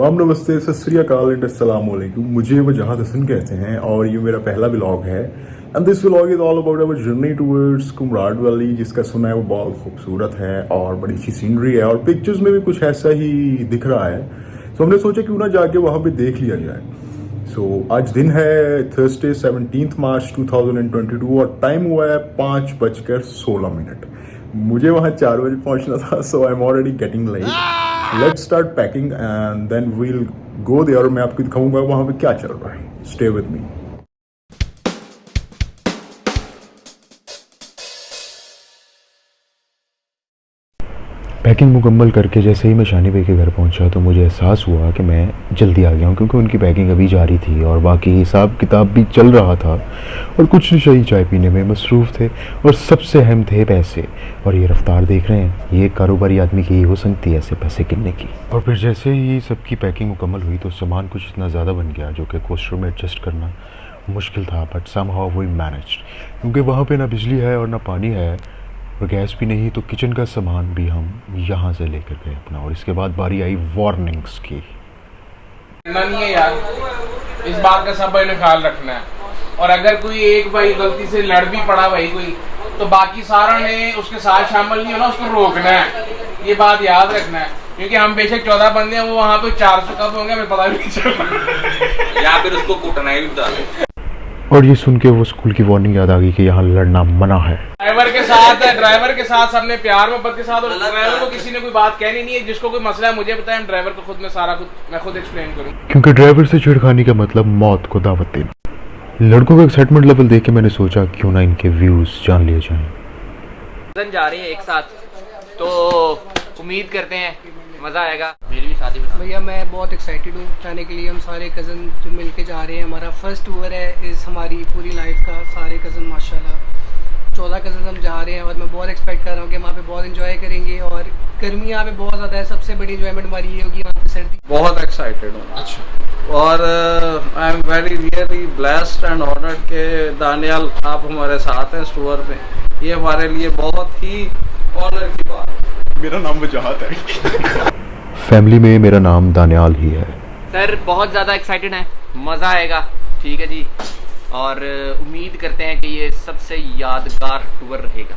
वाम नमस्ते सत श्री अकाल एंड अस्सलाम वालेकुम। मुझे वजाहत हसन कहते हैं और ये मेरा पहला व्लॉग है। And this vlog is all about our journey towards Kumrat valley, जिसका सुना है वो बहुत खूबसूरत है और बड़ी अच्छी सीनरी है और पिक्चर्स में भी कुछ ऐसा ही दिख रहा है। तो हमने सोचा क्यों ना जाके वहाँ पे देख लिया जाए। सो आज दिन है थर्सडे 17 मार्च 2022 और टाइम हुआ है 5:16। मुझे वहाँ 4 बजे पहुँचना था, so I am already getting late. Let's start packing and then we'll go there. मैं आपको दिखाऊंगा वहाँ पे क्या चल रहा है। Stay with me. पैकिंग मुकम्मल करके जैसे ही मैं शानी भाई के घर पहुंचा तो मुझे एहसास हुआ कि मैं जल्दी आ गया हूं, क्योंकि उनकी पैकिंग अभी जारी थी और बाकी हिसाब किताब भी चल रहा था और कुछ नशाई चाय पीने में मसरूफ़ थे और सबसे अहम थे पैसे। और ये रफ्तार देख रहे हैं, ये कारोबारी आदमी की हो सकती है ऐसे पैसे गिनने की। और फिर जैसे ही सबकी पैकिंग मुकम्मल हुई तो सामान कुछ इतना ज़्यादा बन गया जो कि कोस्टर में एडजस्ट करना मुश्किल था, बट समहाउ वी मैनेज्ड, क्योंकि वहाँ पर ना बिजली है और ना पानी है और गैस भी नहीं, तो किचन का सामान भी हम यहाँ से लेकर गए अपना। और इसके बाद बारी आई वार्निंग्स की। नहीं है यार, इस बात का सब भाई ने ख्याल रखना है। और अगर कोई एक भाई गलती से लड़ भी पड़ा भाई कोई, तो बाकी सारा ने उसके साथ शामिल नहीं होना, उसको रोकना है। ये बात याद रखना है, क्योंकि हम बेशक 14 बंदे हैं, वो वहाँ पे 400 कब होंगे हमें पता भी नहीं चल। या फिर उसको कूटना ही बता दे। और ये सुन के वो स्कूल की वार्निंग याद आ गई कि यहाँ लड़ना मना है। ड्राइवर के साथ सबने प्यार मोहब्बत के साथ, और ड्राइवर को किसी ने कोई बात कहनी नहीं है। जिसको कोई मसला है मुझे बताएं, ड्राइवर को मैं खुद एक्सप्लेन करूँ, क्योंकि ड्राइवर से छेड़खानी का मतलब मौत को दावत देना। लड़कों का एक्साइटमेंट लेवल देख के मैंने सोचा क्यों ना इनके व्यूज जान लिए जाएं। जा रही है एक साथ, तो उम्मीद करते हैं मज़ा आएगा। मेरी भी शादी में भैया मैं बहुत एक्साइटेड हूँ जाने के लिए। हम सारे कज़न जो मिल के जा रहे हैं, हमारा फर्स्ट टूर है इस हमारी पूरी लाइफ का। सारे कज़न माशाल्लाह 14 कज़न हम जा रहे हैं और मैं बहुत एक्सपेक्ट कर रहा हूँ कि वहाँ पे बहुत एंजॉय करेंगे। और गर्मी यहाँ पे बहुत ज़्यादा है, सबसे बड़ी एंजॉयमेंट हमारी ये होगी यहाँ पे सर्दी। बहुत एक्साइटेड हूँ। अच्छा। और I am very really blessed and honoured के दानियाल आप हमारे साथ हैं इस टूर में। ये हमारे लिए बहुत ही ऑनर की बात है। मेरा नाम वजाहत है। फैमिली में मेरा नाम दानियाल ही है। सर बहुत ज़्यादा एक्साइटेड है, मज़ा आएगा। ठीक है जी, और उम्मीद करते हैं कि ये सबसे यादगार टूर रहेगा।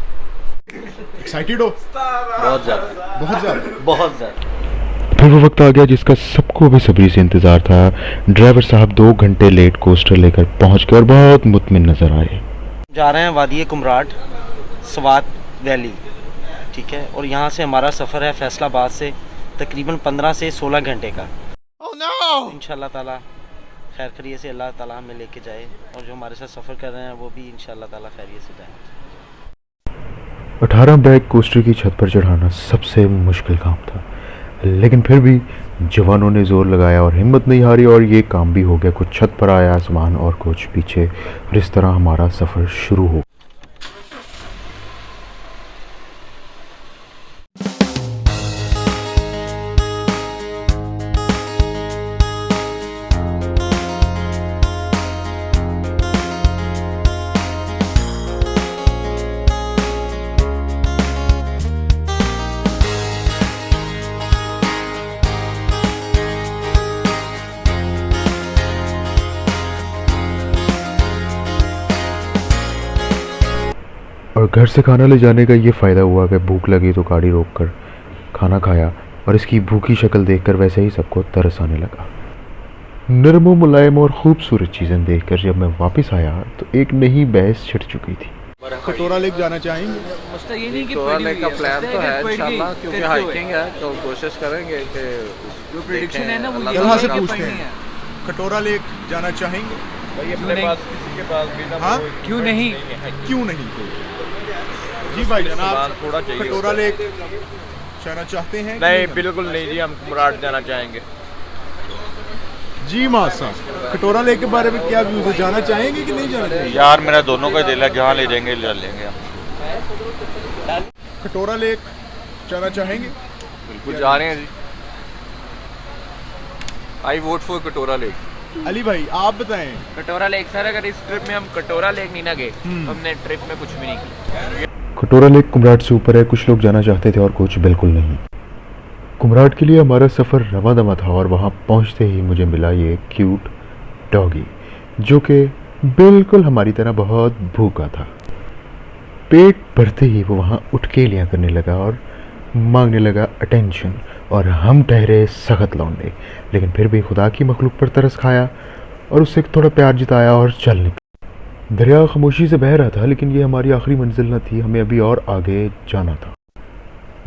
एक्साइटेड हो? बहुत ज़्यादा, बहुत ज़्यादा, बहुत ज़्यादा। फिर वो वक्त आ गया जिसका सबको बेसब्री से इंतजार था। ड्राइवर साहब 2 घंटे लेट कोस्टर लेकर पहुंच गए और बहुत मुतमिन नजर आए। जा रहे हैं वादी कुमराड स्वात वैली, ठीक है। और यहाँ से हमारा सफ़र है फैसलाबाद से तकरीबन 15 से 16 घंटे का। इंशाल्लाह ताला खैर खैरियत से अल्लाह ताला हमें लेके जाए, और जो हमारे साथ सफ़र कर रहे हैं वो भी इंशाल्लाह ताला खैरियत से जाए। 18 बैग कोस्टर की छत पर चढ़ाना सबसे मुश्किल काम था, लेकिन फिर भी जवानों ने जोर लगाया और हिम्मत नहीं हारी और ये काम भी हो गया। कुछ छत पर आया सामान और कुछ पीछे, और इस तरह हमारा सफ़र शुरू हो। और घर से खाना ले जाने का ये फ़ायदा हुआ कि भूख लगी तो गाड़ी रोककर खाना खाया और इसकी भूखी शक्ल देखकर वैसे ही सबको तरस आने लगा। नरम मुलायम और खूबसूरत चीज़ें देखकर जब मैं वापस आया तो एक नई बहस छिड़ चुकी थी। कटोरा लेक जाना चाहेंगे? कटोरा लेक का प्लान तो है इंशाल्लाह, क्योंकि हाइकिंग है तो कोशिश करेंगे कि जो प्रेडिक्शन है ना वो यहाँ से पूछते हैं, कटोरा लेक जाना चाहेंगे? भाई अपने पास किसी के पास भी ना। हाँ? क्यों नहीं? क्यों नहीं? जी भाई जनाब, थोड़ा चाहिए। कटोरा लेक जाना चाहते हैं? नहीं बिल्कुल नहीं जी, हम कुमराड जाना चाहेंगे। जी मासा, कटोरा लेक के बारे में क्या व्यूज है? जाना चाहेंगे कि नहीं जाना चाहेंगे? यार मेरा दोनों का दिल है, जहाँ ले जाएंगे ले लेंगे हम। कटोरा लेक जाना चाहेंगे? बिल्कुल जा रहे हैं जी। आई वोट फॉर कटोरा लेक। अली भाई आप बताएं। कटोरा लेक सर, अगर इस ट्रिप में हम कटोरा लेक नहीं ना गए तो हमने ट्रिप में कुछ भी नहीं किया। कटोरा लेक कुमराड से ऊपर है। कुछ लोग जाना चाहते थे और कुछ बिल्कुल नहीं। कुमराट के लिए हमारा सफ़र रवा दमा था और वहाँ पहुँचते ही मुझे मिला ये क्यूट डॉगी जो कि बिल्कुल हमारी तरह बहुत भूखा था। पेट भरते ही वो वहाँ उठ के लिया करने लगा और मांगने लगा अटेंशन, और हम ठहरे सख्त लौंडे, लेकिन फिर भी खुदा की मखलूक पर तरस खाया और उससे थोड़ा प्यार जिताया और चल निकले। दरिया खामोशी से बह रहा था, लेकिन ये हमारी आखिरी मंजिल न थी, हमें अभी और आगे जाना था।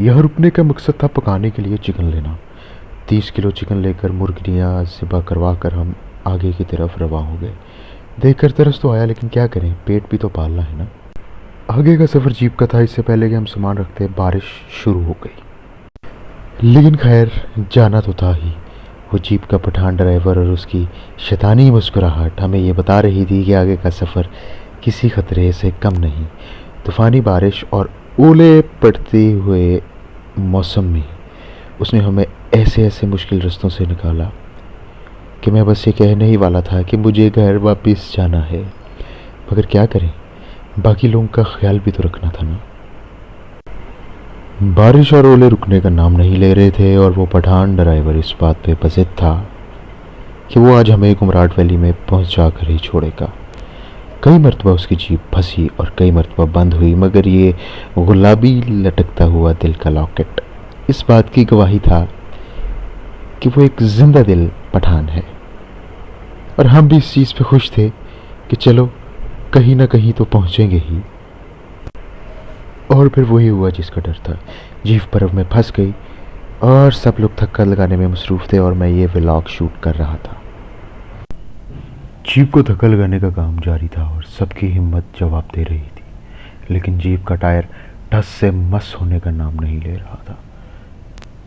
यहाँ रुकने का मकसद था पकाने के लिए चिकन लेना। 30 किलो चिकन लेकर मुर्गियाँ ज़िबा करवा कर हम आगे की तरफ रवा हो गए। देखकर तरस तो आया, लेकिन क्या करें, पेट भी तो पालना है ना। आगे का सफ़र जीप का था। इससे पहले कि हम सामान रखते बारिश शुरू हो गई, लेकिन खैर जाना तो था ही। वो जीप का पठान ड्राइवर और उसकी शैतानी मुस्कुराहट हमें ये बता रही थी कि आगे का सफ़र किसी ख़तरे से कम नहीं। तूफ़ानी बारिश और ओले पड़ते हुए मौसम में उसने हमें ऐसे ऐसे मुश्किल रास्तों से निकाला कि मैं बस ये कहने ही वाला था कि मुझे घर वापस जाना है, मगर क्या करें, बाकी लोगों का ख्याल भी तो रखना था ना। बारिश और ओले रुकने का नाम नहीं ले रहे थे और वो पठान ड्राइवर इस बात पे पजिद था कि वो आज हमें कुमराट वैली में पहुंचा कर ही छोड़ेगा। कई मरतबा उसकी जीप फंसी और कई मरतबा बंद हुई, मगर ये गुलाबी लटकता हुआ दिल का लॉकेट इस बात की गवाही था कि वो एक जिंदा दिल पठान है। और हम भी इस चीज़ पे खुश थे कि चलो कहीं ना कहीं तो पहुंचेंगे ही। और फिर वही हुआ जिसका डर था। जीप बर्फ में फंस गई और सब लोग थक्का लगाने में मसरूफ़ थे और मैं ये व्लॉग शूट कर रहा था। जीप को धक्का लगाने का काम जारी था और सबकी हिम्मत जवाब दे रही थी, लेकिन जीप का टायर ठस से मस होने का नाम नहीं ले रहा था।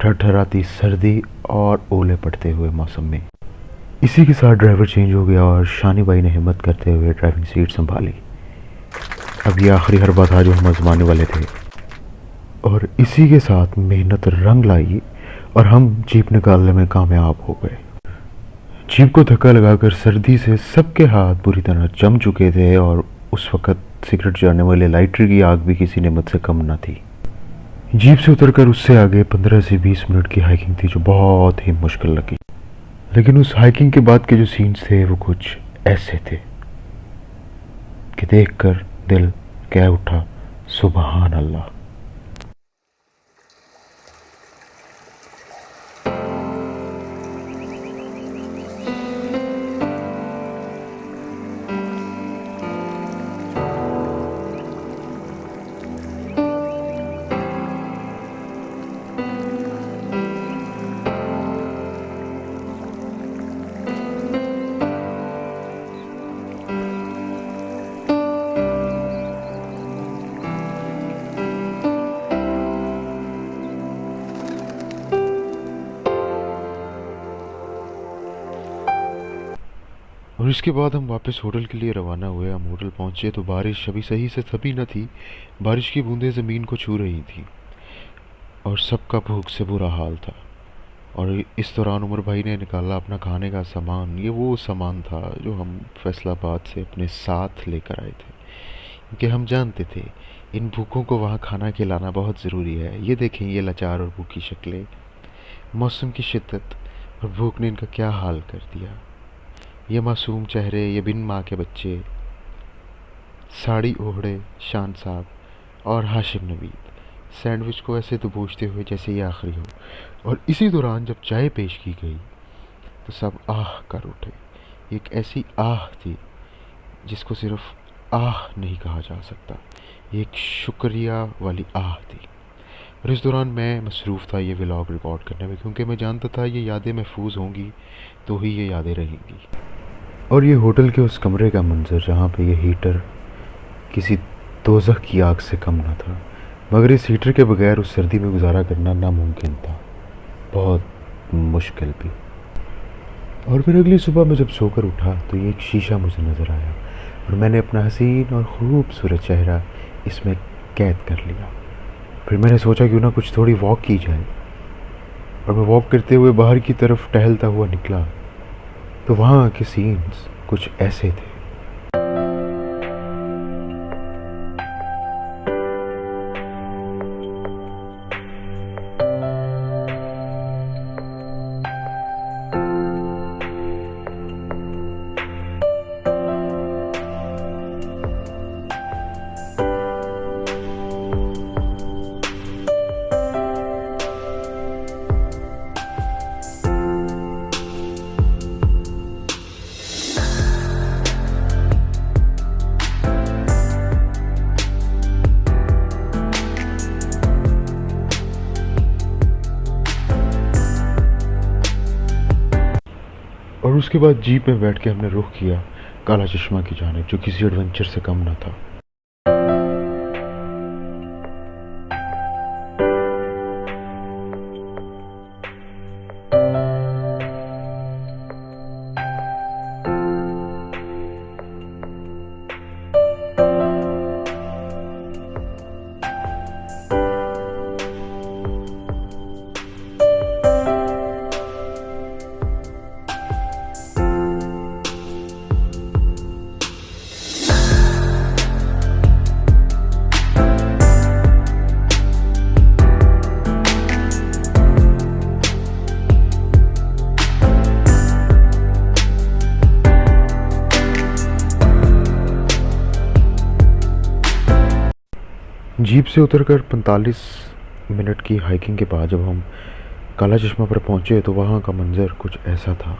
ठरठराती सर्दी और ओले पड़ते हुए मौसम में इसी के साथ ड्राइवर चेंज हो गया और शानी भाई ने हिम्मत करते हुए ड्राइविंग सीट संभाली। अब ये आखिरी हरबा था जो हम आजमाने वाले थे, और इसी के साथ मेहनत रंग लाई और हम जीप निकालने में कामयाब हो गए। जीप को धक्का लगाकर सर्दी से सबके हाथ बुरी तरह जम चुके थे और उस वक़्त सिगरेट जलाने वाले लाइटर की आग भी किसी नेमत से कम न थी। जीप से उतरकर उससे आगे 15 से 20 मिनट की हाइकिंग थी जो बहुत ही मुश्किल लगी, लेकिन उस हाइकिंग के बाद के जो सीन्स थे वो कुछ ऐसे थे कि देखकर दिल कह उठा सुबहान अल्लाह। और इसके बाद हम वापस होटल के लिए रवाना हुए। हम होटल पहुंचे तो बारिश अभी सही से थमी न थी। बारिश की बूंदें ज़मीन को छू रही थी और सबका भूख से बुरा हाल था। और इस दौरान उमर भाई ने निकाला अपना खाने का सामान। ये वो सामान था जो हम फैसलाबाद से अपने साथ लेकर आए थे, क्योंकि हम जानते थे इन भूखों को वहाँ खाना खिलाना बहुत ज़रूरी है। ये देखें, ये लाचार और भूखी शक्लें, मौसम की शिद्दत और भूख ने इनका क्या हाल कर दिया। ये मासूम चेहरे, ये बिन माँ के बच्चे, साड़ी ओढ़े शान साहब और हाशिम नवीद सैंडविच को ऐसे दबोचते हुए जैसे ये आखिरी हो। और इसी दौरान जब चाय पेश की गई तो सब आह कर उठे। एक ऐसी आह थी जिसको सिर्फ आह नहीं कहा जा सकता, ये एक शुक्रिया वाली आह थी। और इस दौरान मैं मसरूफ़ था ये व्लॉग रिकॉर्ड करने में, क्योंकि मैं जानता था ये यादें महफूज होंगी तो ही ये यादें रहेंगी। और ये होटल के उस कमरे का मंजर जहाँ पे ये हीटर किसी दोज़ख की आग से कम ना था, मगर इस हीटर के बगैर उस सर्दी में गुजारा करना नामुमकिन था, बहुत मुश्किल भी। और फिर अगली सुबह मैं जब सोकर उठा तो ये एक शीशा मुझे नज़र आया और मैंने अपना हसीन और खूबसूरत चेहरा इसमें कैद कर लिया। फिर मैंने सोचा क्यों ना कुछ थोड़ी वॉक की जाए, और मैं वॉक करते हुए बाहर की तरफ टहलता हुआ निकला तो वहाँ के सीन्स कुछ ऐसे थे। उसके बाद जीप में बैठ के हमने रुख किया काला चश्मा की जानिब, जो किसी एडवेंचर से कम ना था। जीप से उतरकर 45 मिनट की हाइकिंग के बाद जब हम काला चश्मा पर पहुंचे तो वहाँ का मंजर कुछ ऐसा था।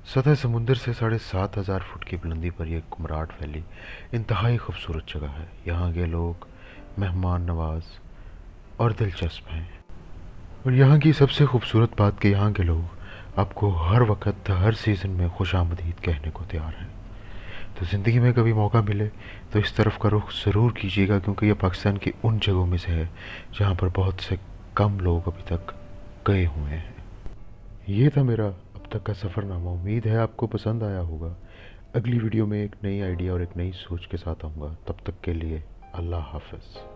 सतह समुंदर से 7,500 फुट की बुलंदी पर यह कुमराट वैली इंतहाई खूबसूरत जगह है। यहाँ के लोग मेहमान नवाज और दिलचस्प हैं, और यहाँ की सबसे खूबसूरत बात कि यहाँ के लोग आपको हर वक्त हर सीज़न में खुशामदीद कहने को तैयार हैं। तो ज़िंदगी में कभी मौका मिले तो इस तरफ का रुख ज़रूर कीजिएगा, क्योंकि यह पाकिस्तान की उन जगहों में से है जहाँ पर बहुत से कम लोग अभी तक गए हुए हैं। ये था मेरा अब तक का सफ़रनामा। उम्मीद है आपको पसंद आया होगा। अगली वीडियो में एक नई आइडिया और एक नई सोच के साथ आऊँगा। तब तक के लिए अल्लाह हाफ़िज़।